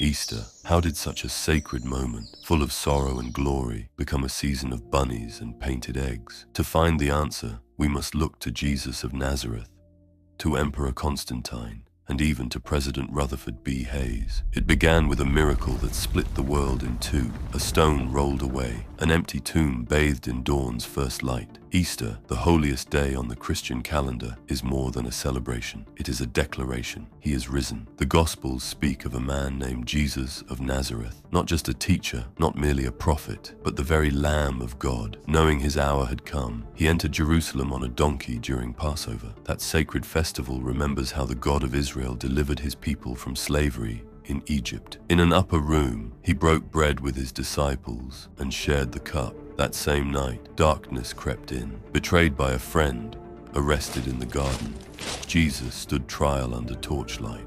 Easter, how did such a sacred moment, full of sorrow and glory, become a season of bunnies and painted eggs? To find the answer, we must look to Jesus of Nazareth, to Emperor Constantine, and even to President Rutherford B. Hayes. It began with a miracle that split the world in two. A stone rolled away, an empty tomb bathed in dawn's first light. Easter, the holiest day on the Christian calendar, is more than a celebration. It is a declaration. He is risen. The Gospels speak of a man named Jesus of Nazareth, not just a teacher, not merely a prophet, but the very Lamb of God. Knowing his hour had come, he entered Jerusalem on a donkey during Passover. That sacred festival remembers how the God of Israel delivered his people from slavery in Egypt. In an upper room, he broke bread with his disciples and shared the cup. That same night, darkness crept in. Betrayed by a friend, arrested in the garden, Jesus stood trial under torchlight.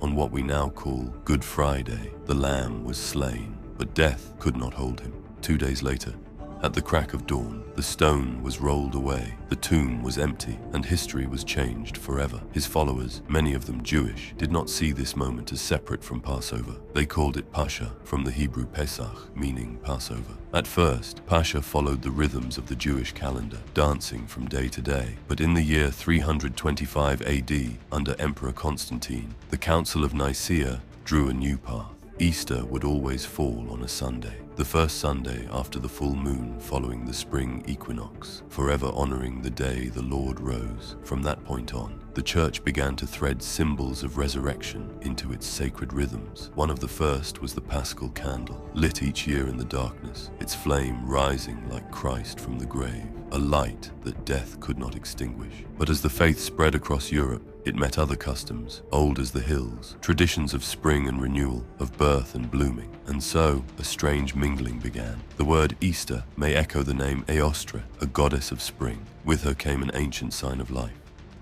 On what we now call Good Friday, the Lamb was slain, but death could not hold him. 2 days later, at the crack of dawn, the stone was rolled away, the tomb was empty, and history was changed forever. His followers, many of them Jewish, did not see this moment as separate from Passover. They called it Pascha, from the Hebrew Pesach, meaning Passover. At first, Pascha followed the rhythms of the Jewish calendar, dancing from day to day. But in the year 325 AD, under Emperor Constantine, the Council of Nicaea drew a new path. Easter would always fall on a Sunday, the first Sunday after the full moon following the spring equinox, forever honoring the day the Lord rose. From that point on, the Church began to thread symbols of resurrection into its sacred rhythms. One of the first was the Paschal candle, lit each year in the darkness, its flame rising like Christ from the grave, a light that death could not extinguish. But as the faith spread across Europe, it met other customs, old as the hills, traditions of spring and renewal, of birth and blooming. And so, a strange mingling began. The word Easter may echo the name Eostre, a goddess of spring. With her came an ancient sign of life,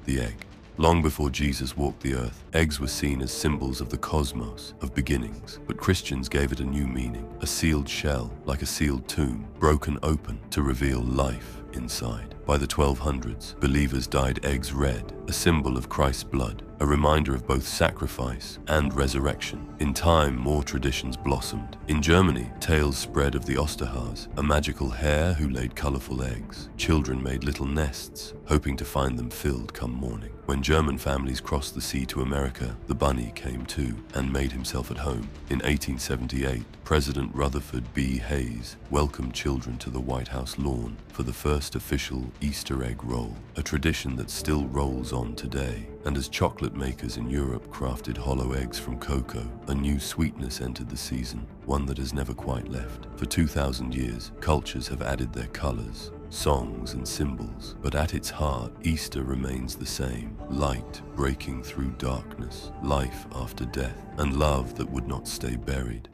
the egg. Long before Jesus walked the earth, eggs were seen as symbols of the cosmos, of beginnings. But Christians gave it a new meaning, a sealed shell, like a sealed tomb, broken open to reveal life inside. By the 1200s, believers dyed eggs red, a symbol of Christ's blood, a reminder of both sacrifice and resurrection. In time, more traditions blossomed. In Germany, tales spread of the Osterhase, a magical hare who laid colorful eggs. Children made little nests, hoping to find them filled come morning. When German families crossed the sea to America, the bunny came too and made himself at home. In 1878, President Rutherford B. Hayes welcomed children to the White House lawn for the first official Easter egg roll, a tradition that still rolls on today. And as chocolate makers in Europe crafted hollow eggs from cocoa, a new sweetness entered the season, one that has never quite left. For 2,000 years, cultures have added their colors, songs and symbols, but at its heart, Easter remains the same. Light breaking through darkness, life after death, and love that would not stay buried.